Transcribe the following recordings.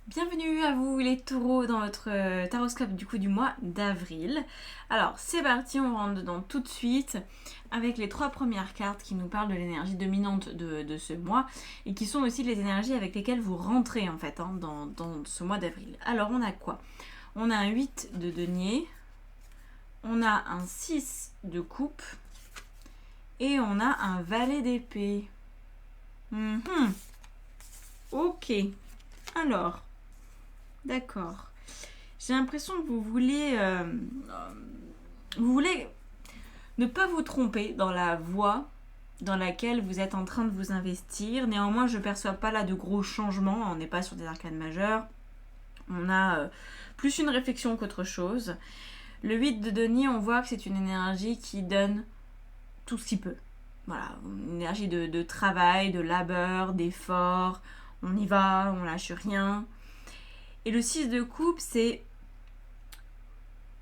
Bienvenue à vous les taureaux dans votre taroscope du mois d'avril. Alors c'est parti, on rentre dedans tout de suite avec les 3 premières cartes qui nous parlent de l'énergie dominante de ce mois et qui sont aussi les énergies avec lesquelles vous rentrez en fait dans ce mois d'avril. Alors on a quoi? On a un 8 de denier, on a un 6 de coupe et on a un valet d'épée. Ok, alors... D'accord. J'ai l'impression que vous voulez ne pas vous tromper dans la voie dans laquelle vous êtes en train de vous investir. Néanmoins, je ne perçois pas là de gros changements. On n'est pas sur des arcanes majeures. On a plus une réflexion qu'autre chose. Le 8 de denier, on voit que c'est une énergie qui donne tout ce qu'il peut. Voilà, une énergie de travail, de labeur, d'effort. On y va, on lâche rien. Et le 6 de coupe, c'est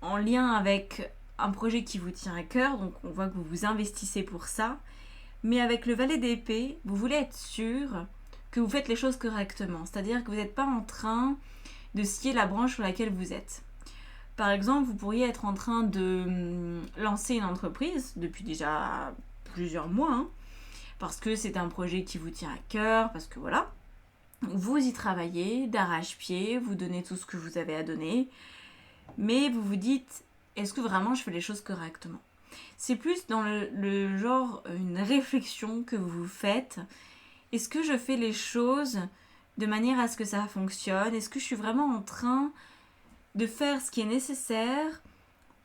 en lien avec un projet qui vous tient à cœur, donc on voit que vous vous investissez pour ça. Mais avec le valet d'épée, vous voulez être sûr que vous faites les choses correctement. C'est-à-dire que vous n'êtes pas en train de scier la branche sur laquelle vous êtes. Par exemple, vous pourriez être en train de lancer une entreprise depuis déjà plusieurs mois, parce que c'est un projet qui vous tient à cœur, parce que voilà. Vous y travaillez d'arrache-pied, vous donnez tout ce que vous avez à donner, mais vous vous dites, est-ce que vraiment je fais les choses correctement? C'est plus dans le genre, une réflexion que vous faites. Est-ce que je fais les choses de manière à ce que ça fonctionne? Est-ce que je suis vraiment en train de faire ce qui est nécessaire?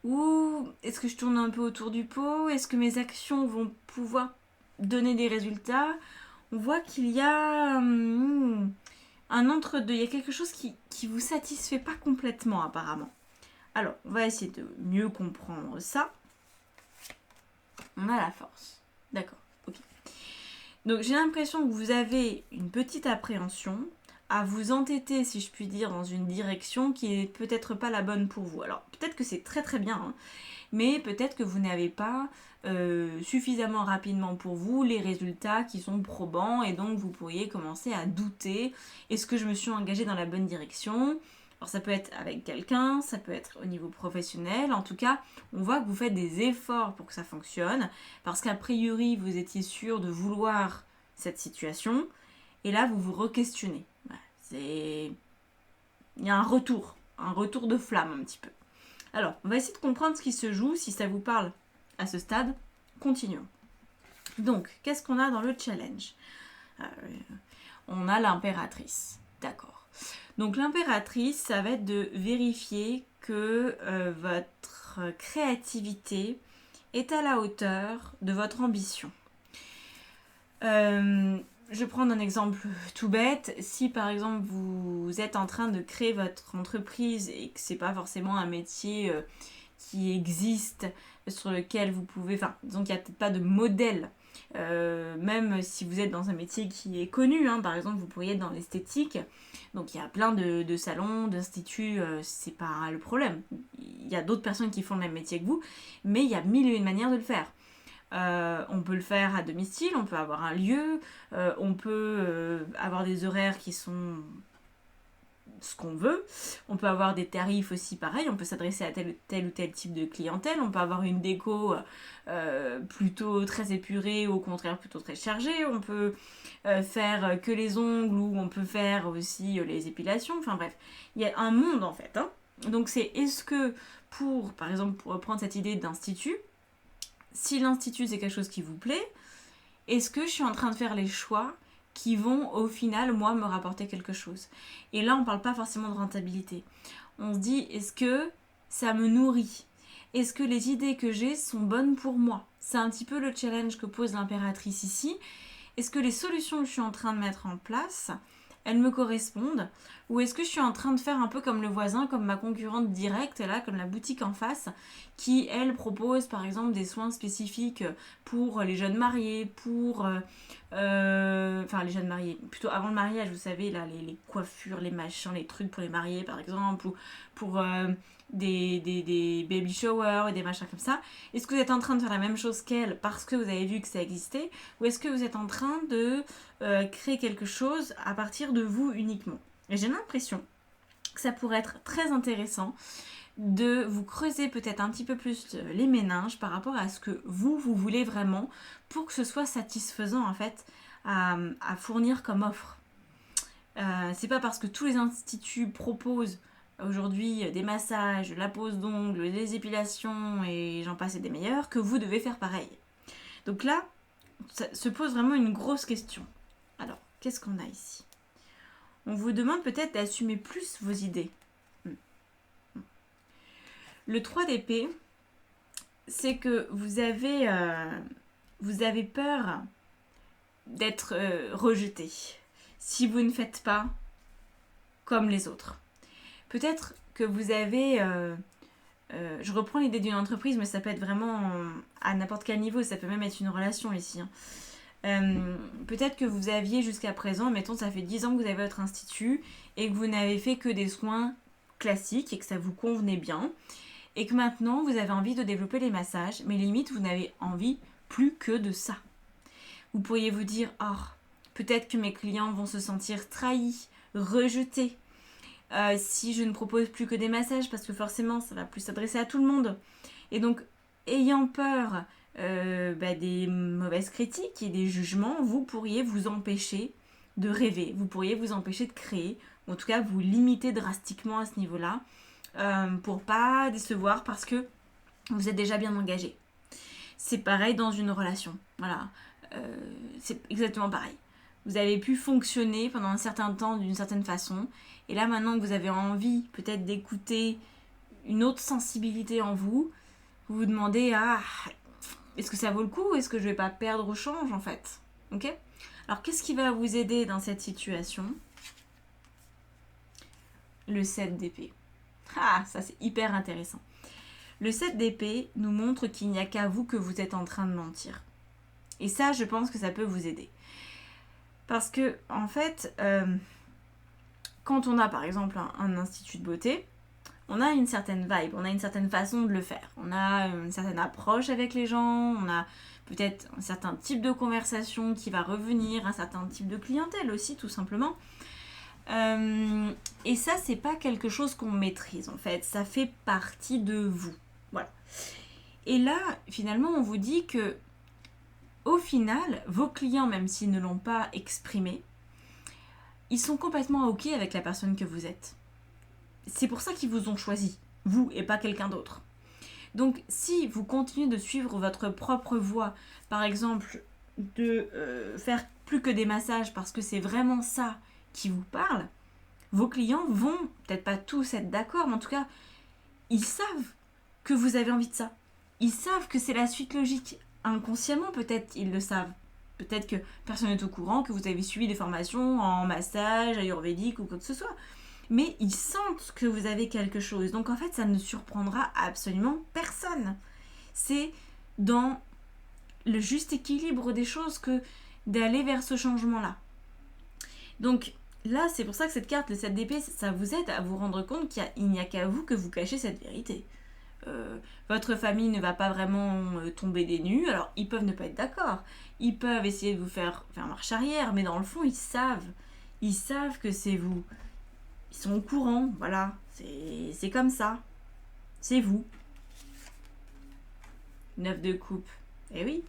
Ou est-ce que je tourne un peu autour du pot? Est-ce que mes actions vont pouvoir donner des résultats? On voit qu'il y a un entre-deux. Il y a quelque chose qui vous satisfait pas complètement apparemment. Alors, on va essayer de mieux comprendre ça. On a la force. D'accord, ok. Donc j'ai l'impression que vous avez une petite appréhension à vous entêter, si je puis dire, dans une direction qui est peut-être pas la bonne pour vous. Alors peut-être que c'est très très bien, mais peut-être que vous n'avez pas suffisamment rapidement pour vous les résultats qui sont probants et donc vous pourriez commencer à douter, est-ce que je me suis engagée dans la bonne direction? Alors ça peut être avec quelqu'un, ça peut être au niveau professionnel, en tout cas on voit que vous faites des efforts pour que ça fonctionne, parce qu'a priori vous étiez sûr de vouloir cette situation, et là vous vous re-questionnez. Il y a un retour de flamme un petit peu. Alors, on va essayer de comprendre ce qui se joue, si ça vous parle à ce stade. Continuons. Donc, qu'est-ce qu'on a dans le challenge? On a l'impératrice. D'accord. Donc, l'impératrice, ça va être de vérifier que votre créativité est à la hauteur de votre ambition. Je vais prendre un exemple tout bête. Si par exemple vous êtes en train de créer votre entreprise et que c'est pas forcément un métier qui existe, sur lequel vous pouvez, enfin disons qu'il n'y a peut-être pas de modèle, même si vous êtes dans un métier qui est connu, par exemple vous pourriez être dans l'esthétique, donc il y a plein de salons, d'instituts, c'est pas le problème. Il y a d'autres personnes qui font le même métier que vous, mais il y a mille et une manières de le faire. On peut le faire à domicile, on peut avoir un lieu, on peut avoir des horaires qui sont ce qu'on veut, on peut avoir des tarifs aussi pareils, on peut s'adresser à tel ou tel type de clientèle, on peut avoir une déco plutôt très épurée, au contraire plutôt très chargée, on peut faire que les ongles ou on peut faire aussi les épilations, enfin bref, il y a un monde en fait. Donc c'est est-ce que par exemple pour reprendre cette idée d'institut, si l'institut c'est quelque chose qui vous plaît, est-ce que je suis en train de faire les choix qui vont au final, moi, me rapporter quelque chose? Et là, on ne parle pas forcément de rentabilité. On se dit, est-ce que ça me nourrit? Est-ce que les idées que j'ai sont bonnes pour moi? C'est un petit peu le challenge que pose l'impératrice ici. Est-ce que les solutions que je suis en train de mettre en place, elles me correspondent? Ou est-ce que je suis en train de faire un peu comme le voisin, comme ma concurrente directe, là, comme la boutique en face, qui, elle, propose par exemple des soins spécifiques pour les jeunes mariés, enfin les jeunes mariés, plutôt avant le mariage, vous savez, là, les coiffures, les machins, les trucs pour les mariés par exemple, ou pour des baby showers et des machins comme ça. Est-ce que vous êtes en train de faire la même chose qu'elle parce que vous avez vu que ça existait, ou est-ce que vous êtes en train de créer quelque chose à partir de vous uniquement? Et j'ai l'impression que ça pourrait être très intéressant de vous creuser peut-être un petit peu plus les méninges par rapport à ce que vous voulez vraiment pour que ce soit satisfaisant en fait à fournir comme offre. C'est pas parce que tous les instituts proposent aujourd'hui des massages, la pose d'ongles, des épilations et j'en passe et des meilleurs que vous devez faire pareil. Donc là, ça se pose vraiment une grosse question. Alors, qu'est-ce qu'on a ici ? On vous demande peut-être d'assumer plus vos idées. Le 3 d'épée, c'est que vous avez peur d'être rejeté si vous ne faites pas comme les autres. Peut-être que vous avez... je reprends l'idée d'une entreprise, mais ça peut être vraiment à n'importe quel niveau, ça peut même être une relation ici. Peut-être que vous aviez jusqu'à présent, mettons ça fait 10 ans que vous avez votre institut et que vous n'avez fait que des soins classiques et que ça vous convenait bien et que maintenant vous avez envie de développer les massages, mais limite vous n'avez envie plus que de ça. Vous pourriez vous dire, oh, peut-être que mes clients vont se sentir trahis, rejetés si je ne propose plus que des massages parce que forcément ça va plus s'adresser à tout le monde. Et donc ayant peur des mauvaises critiques et des jugements, vous pourriez vous empêcher de rêver, vous pourriez vous empêcher de créer, ou en tout cas vous limiter drastiquement à ce niveau-là pour pas décevoir parce que vous êtes déjà bien engagé. C'est pareil dans une relation, voilà, c'est exactement pareil. Vous avez pu fonctionner pendant un certain temps d'une certaine façon, et là maintenant que vous avez envie peut-être d'écouter une autre sensibilité en vous, vous vous demandez est-ce que ça vaut le coup ou est-ce que je vais pas perdre au change en fait. Ok ? Alors qu'est-ce qui va vous aider dans cette situation ? Le 7 d'épée. Ça c'est hyper intéressant. Le 7 d'épée nous montre qu'il n'y a qu'à vous que vous êtes en train de mentir. Et ça, je pense que ça peut vous aider. Parce que, en fait, quand on a par exemple un institut de beauté, on a une certaine vibe, on a une certaine façon de le faire. On a une certaine approche avec les gens, on a peut-être un certain type de conversation qui va revenir, un certain type de clientèle aussi, tout simplement. Et ça, c'est pas quelque chose qu'on maîtrise, en fait. Ça fait partie de vous. Voilà. Et là, finalement, on vous dit que au final, vos clients, même s'ils ne l'ont pas exprimé, ils sont complètement OK avec la personne que vous êtes. C'est pour ça qu'ils vous ont choisi, vous et pas quelqu'un d'autre. Donc, si vous continuez de suivre votre propre voie, par exemple, de faire plus que des massages parce que c'est vraiment ça qui vous parle, vos clients vont, peut-être pas tous être d'accord, mais en tout cas, ils savent que vous avez envie de ça. Ils savent que c'est la suite logique. Inconsciemment, peut-être, ils le savent. Peut-être que personne n'est au courant, que vous avez suivi des formations en massage, ayurvédique ou quoi que ce soit. Mais ils sentent que vous avez quelque chose. Donc en fait, ça ne surprendra absolument personne. C'est dans le juste équilibre des choses que d'aller vers ce changement-là. Donc là, c'est pour ça que cette carte, le 7 d'épée, ça vous aide à vous rendre compte qu'il n'y a qu'à vous que vous cachez cette vérité. Votre famille ne va pas vraiment tomber des nues, alors ils peuvent ne pas être d'accord, ils peuvent essayer de vous faire marche arrière, mais dans le fond ils savent que c'est vous, ils sont au courant, voilà, c'est comme ça, c'est vous. 9 de coupe, eh oui,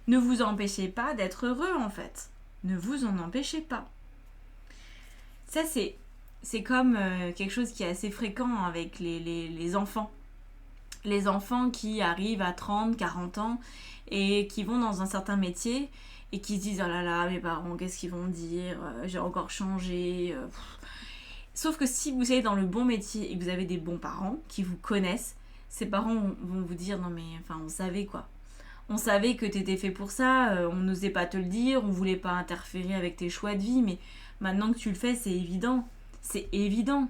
ne vous empêchez pas d'être heureux en fait, ne vous en empêchez pas. Ça c'est comme quelque chose qui est assez fréquent avec les enfants. Les enfants qui arrivent à 30, 40 ans et qui vont dans un certain métier et qui se disent « Oh là là, mes parents, qu'est-ce qu'ils vont dire ? J'ai encore changé. » Sauf que si vous allez dans le bon métier et que vous avez des bons parents qui vous connaissent, ces parents vont vous dire « Non mais, enfin, on savait quoi. On savait que t'étais fait pour ça, on n'osait pas te le dire, on voulait pas interférer avec tes choix de vie, mais maintenant que tu le fais, c'est évident. C'est évident.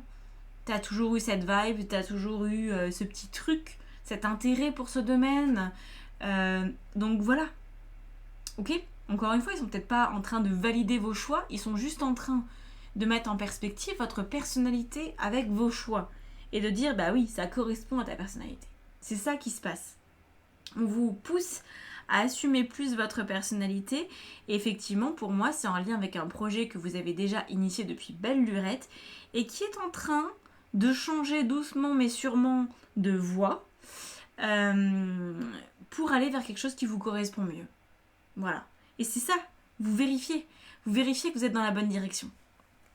T'as toujours eu cette vibe, t'as toujours eu ce petit truc, cet intérêt pour ce domaine. Donc voilà. Ok ? Encore une fois, ils sont peut-être pas en train de valider vos choix, ils sont juste en train de mettre en perspective votre personnalité avec vos choix. Et de dire, bah oui, ça correspond à ta personnalité. C'est ça qui se passe. On vous pousse à assumer plus votre personnalité. Et effectivement, pour moi, c'est en lien avec un projet que vous avez déjà initié depuis belle lurette et qui est en train de changer doucement mais sûrement de voie pour aller vers quelque chose qui vous correspond mieux. Voilà. Et c'est ça, vous vérifiez. Vous vérifiez que vous êtes dans la bonne direction.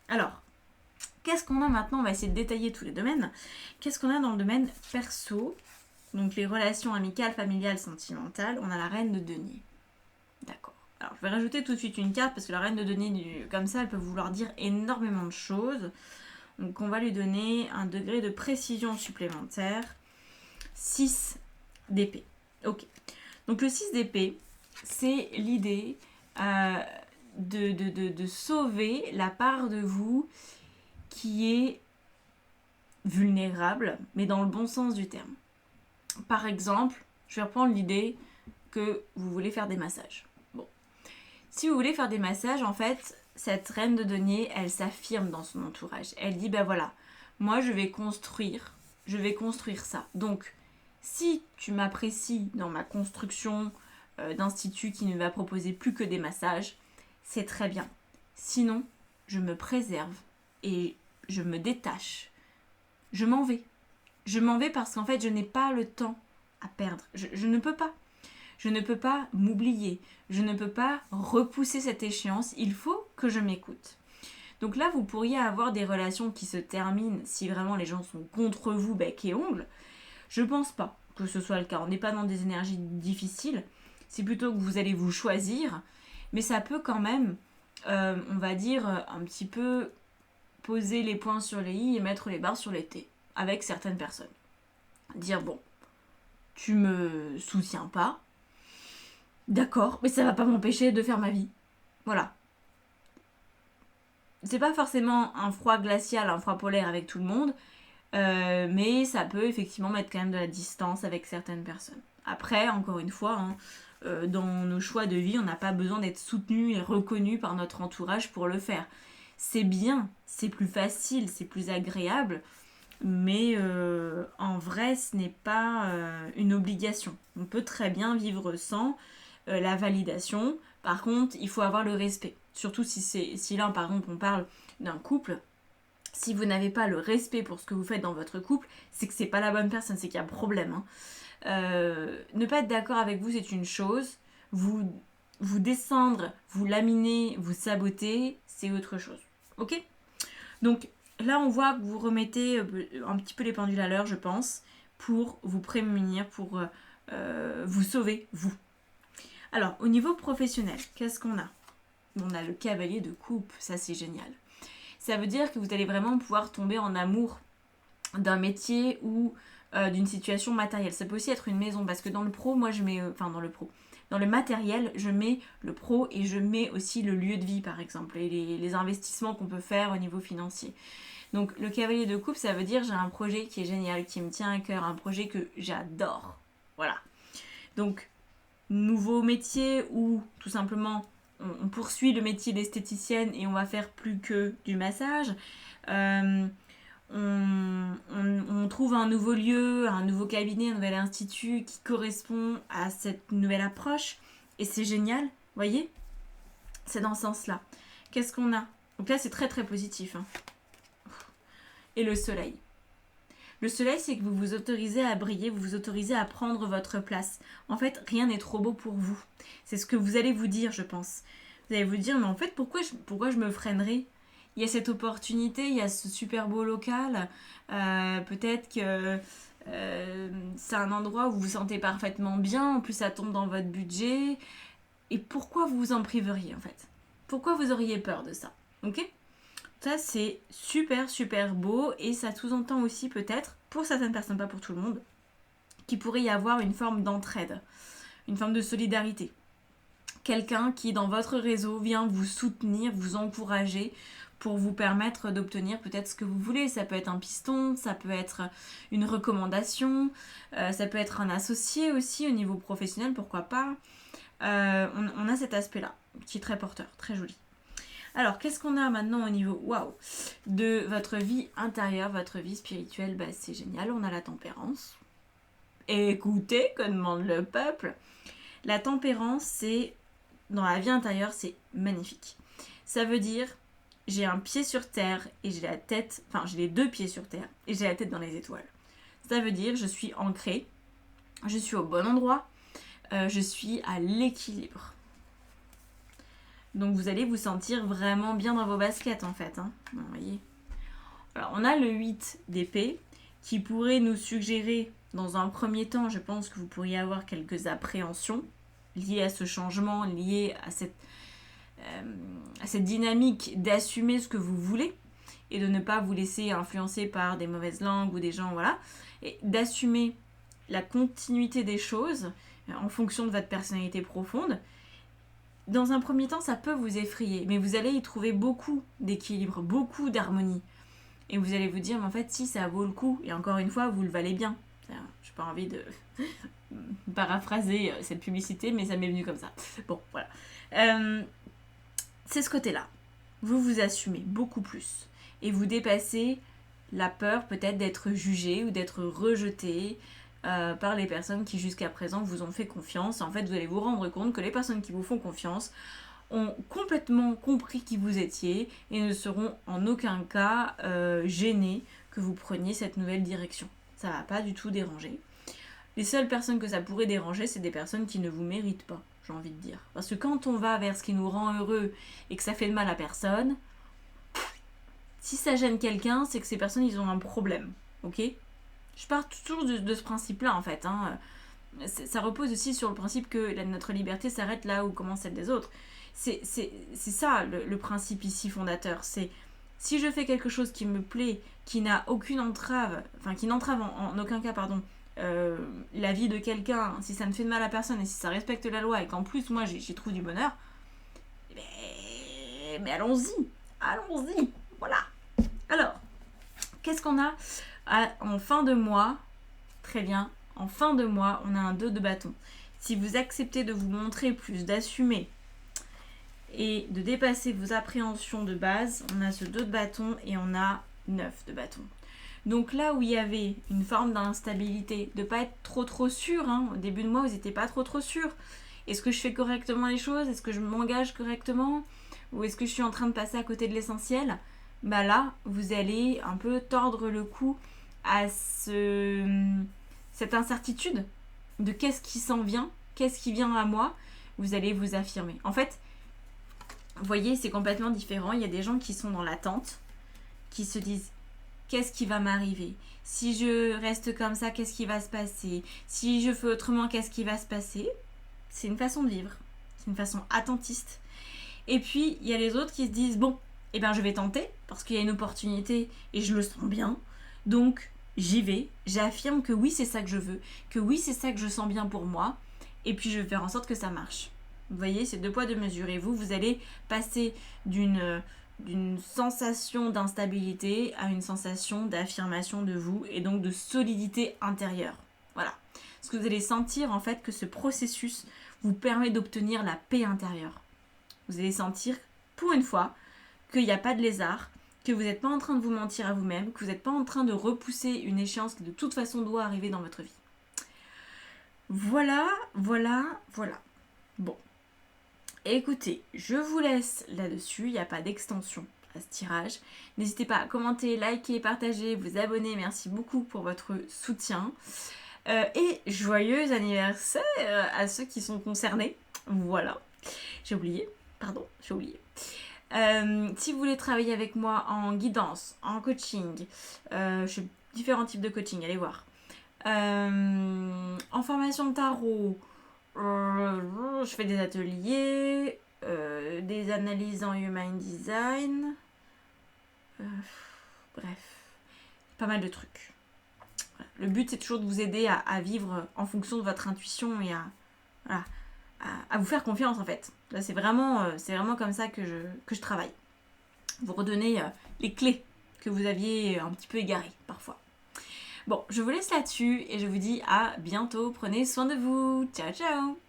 Alors, qu'est-ce qu'on a maintenant? On va essayer de détailler tous les domaines. Qu'est-ce qu'on a dans le domaine perso? Donc les relations amicales, familiales, sentimentales. On a la reine de denier. D'accord. Alors je vais rajouter tout de suite une carte parce que la reine de denier, comme ça, elle peut vouloir dire énormément de choses. Donc on va lui donner un degré de précision supplémentaire. 6 d'épée. Ok. Donc le 6 d'épée, c'est l'idée de sauver la part de vous qui est vulnérable, mais dans le bon sens du terme. Par exemple, je vais reprendre l'idée que vous voulez faire des massages. Bon. Si vous voulez faire des massages, en fait, cette reine de denier, elle s'affirme dans son entourage. Elle dit, ben voilà, moi je vais construire ça. Donc, si tu m'apprécies dans ma construction d'institut qui ne va proposer plus que des massages, c'est très bien. Sinon, je me préserve et je me détache. Je m'en vais. Je m'en vais parce qu'en fait, je n'ai pas le temps à perdre. Je ne peux pas. Je ne peux pas m'oublier. Je ne peux pas repousser cette échéance. Il faut que je m'écoute. Donc là, vous pourriez avoir des relations qui se terminent si vraiment les gens sont contre vous, bec et ongles. Je pense pas que ce soit le cas. On n'est pas dans des énergies difficiles. C'est plutôt que vous allez vous choisir. Mais ça peut quand même, on va dire, un petit peu poser les points sur les i et mettre les barres sur les t avec certaines personnes. Dire, bon, tu me soutiens pas, d'accord, mais ça va pas m'empêcher de faire ma vie. Voilà. C'est pas forcément un froid glacial, un froid polaire avec tout le monde, mais ça peut effectivement mettre quand même de la distance avec certaines personnes. Après, encore une fois, dans nos choix de vie, on n'a pas besoin d'être soutenu et reconnu par notre entourage pour le faire. C'est bien, c'est plus facile, c'est plus agréable, mais en vrai, ce n'est pas une obligation. On peut très bien vivre sans la validation. Par contre, il faut avoir le respect. Surtout si là, par exemple, on parle d'un couple. Si vous n'avez pas le respect pour ce que vous faites dans votre couple, c'est que c'est pas la bonne personne, c'est qu'il y a un problème. Ne pas être d'accord avec vous, c'est une chose. Vous descendre, vous laminer, vous saboter, c'est autre chose. Ok? Donc là, on voit que vous remettez un petit peu les pendules à l'heure, je pense, pour vous prémunir, pour vous sauver, vous. Alors, au niveau professionnel, qu'est-ce qu'on a? On a le cavalier de coupe, ça c'est génial. Ça veut dire que vous allez vraiment pouvoir tomber en amour d'un métier ou d'une situation matérielle. Ça peut aussi être une maison, parce que dans le pro, moi je mets... Dans le matériel, je mets le pro et je mets aussi le lieu de vie, par exemple, et les investissements qu'on peut faire au niveau financier. Donc le cavalier de coupe, ça veut dire j'ai un projet qui est génial, qui me tient à cœur, un projet que j'adore. Voilà. Donc, nouveau métier ou tout simplement on poursuit le métier d'esthéticienne et on va faire plus que du massage. On trouve un nouveau lieu, un nouveau cabinet, un nouvel institut qui correspond à cette nouvelle approche. Et c'est génial, voyez? C'est dans ce sens-là. Qu'est-ce qu'on a? Donc là, c'est très très positif. Et le soleil. Le soleil, c'est que vous vous autorisez à briller, vous vous autorisez à prendre votre place. En fait, rien n'est trop beau pour vous. C'est ce que vous allez vous dire, je pense. Vous allez vous dire, mais en fait, pourquoi je me freinerais? Il y a cette opportunité, il y a ce super beau local. Peut-être que c'est un endroit où vous vous sentez parfaitement bien. En plus, ça tombe dans votre budget. Et pourquoi vous vous en priveriez, en fait? Pourquoi vous auriez peur de ça? Ok? Ça, c'est super, super beau. Et ça sous-entend aussi peut-être, pour certaines personnes, pas pour tout le monde, qu'il pourrait y avoir une forme d'entraide, une forme de solidarité. Quelqu'un qui, dans votre réseau, vient vous soutenir, vous encourager pour vous permettre d'obtenir peut-être ce que vous voulez. Ça peut être un piston, ça peut être une recommandation, ça peut être un associé aussi au niveau professionnel, pourquoi pas. On a cet aspect-là, qui est très porteur, très joli. Alors, qu'est-ce qu'on a maintenant au niveau de votre vie intérieure, votre vie spirituelle? Bah, c'est génial, on a la tempérance. Écoutez, que demande le peuple? La tempérance, c'est dans la vie intérieure, c'est magnifique. Ça veut dire, j'ai un pied sur terre et j'ai la tête, enfin j'ai les deux pieds sur terre et j'ai la tête dans les étoiles. Ça veut dire, je suis ancrée, je suis au bon endroit, je suis à l'équilibre. Donc vous allez vous sentir vraiment bien dans vos baskets en fait. Hein. Vous voyez. Alors on a le 8 d'épée qui pourrait nous suggérer, dans un premier temps, je pense que vous pourriez avoir quelques appréhensions liées à ce changement, liées à cette dynamique d'assumer ce que vous voulez et de ne pas vous laisser influencer par des mauvaises langues ou des gens, voilà, et d'assumer la continuité des choses en fonction de votre personnalité profonde. Dans un premier temps, ça peut vous effrayer, mais vous allez y trouver beaucoup d'équilibre, beaucoup d'harmonie. Et vous allez vous dire, mais en fait, si ça vaut le coup, et encore une fois, vous le valez bien. Je n'ai pas envie de paraphraser cette publicité, mais ça m'est venu comme ça. Bon, voilà. C'est ce côté-là. Vous vous assumez beaucoup plus. Et vous dépassez la peur peut-être d'être jugé ou d'être rejeté par les personnes qui jusqu'à présent vous ont fait confiance. En fait, vous allez vous rendre compte que les personnes qui vous font confiance ont complètement compris qui vous étiez et ne seront en aucun cas gênés que vous preniez cette nouvelle direction. Ça ne va pas du tout déranger. Les seules personnes que ça pourrait déranger, c'est des personnes qui ne vous méritent pas, j'ai envie de dire. Parce que quand on va vers ce qui nous rend heureux et que ça fait de mal à personne, si ça gêne quelqu'un, c'est que ces personnes, ils ont un problème, ok ? Je pars toujours de ce principe-là, en fait. Hein. Ça repose aussi sur le principe que notre liberté s'arrête là où commence celle des autres. C'est ça le principe ici fondateur. C'est si je fais quelque chose qui me plaît, qui n'a aucune entrave, enfin qui n'entrave en aucun cas, la vie de quelqu'un, si ça ne fait de mal à personne et si ça respecte la loi et qu'en plus moi j'y trouve du bonheur, mais allons-y, voilà. Alors, qu'est-ce qu'on a en fin de mois? Très bien, en fin de mois, on a un 2 de bâton. Si vous acceptez de vous montrer plus, d'assumer et de dépasser vos appréhensions de base, on a ce 2 de bâton et on a 9 de bâton. Donc là où il y avait une forme d'instabilité, de ne pas être trop sûr, hein, au début de mois vous n'étiez pas trop sûr. Est-ce que je fais correctement les choses? Est-ce que je m'engage correctement? Ou est-ce que je suis en train de passer à côté de l'essentiel? Bah là, vous allez un peu tordre le cou à cette incertitude de qu'est-ce qui s'en vient, qu'est-ce qui vient à moi. Vous allez vous affirmer. En fait, vous voyez, c'est complètement différent. Il y a des gens qui sont dans l'attente, qui se disent qu'est-ce qui va m'arriver? Si je reste comme ça, qu'est-ce qui va se passer? Si je fais autrement, qu'est-ce qui va se passer? C'est une façon de vivre. C'est une façon attentiste. Et puis, il y a les autres qui se disent bon, eh ben, je vais tenter parce qu'il y a une opportunité et je le sens bien. Donc, j'y vais. J'affirme que oui, c'est ça que je veux. Que oui, c'est ça que je sens bien pour moi. Et puis, je vais faire en sorte que ça marche. Vous voyez, c'est 2 poids 2 mesures. Et vous allez passer d'une sensation d'instabilité à une sensation d'affirmation de vous et donc de solidité intérieure. Voilà. Parce que vous allez sentir en fait que ce processus vous permet d'obtenir la paix intérieure. Vous allez sentir, pour une fois, qu'il n'y a pas de lézard, que vous n'êtes pas en train de vous mentir à vous-même, que vous n'êtes pas en train de repousser une échéance qui de toute façon doit arriver dans votre vie. Voilà. Bon. Écoutez, je vous laisse là-dessus, il n'y a pas d'extension à ce tirage. N'hésitez pas à commenter, liker, partager, vous abonner, merci beaucoup pour votre soutien. Et joyeux anniversaire à ceux qui sont concernés. Voilà, j'ai oublié. Si vous voulez travailler avec moi en guidance, en coaching, je fais différents types de coaching, allez voir. En formation de tarot, je fais des ateliers, des analyses en human design, bref, pas mal de trucs. Voilà. Le but c'est toujours de vous aider à vivre en fonction de votre intuition et à vous faire confiance en fait. Là c'est vraiment comme ça que je travaille. Vous redonner les clés que vous aviez un petit peu égarées parfois. Bon, je vous laisse là-dessus et je vous dis à bientôt. Prenez soin de vous. Ciao, ciao!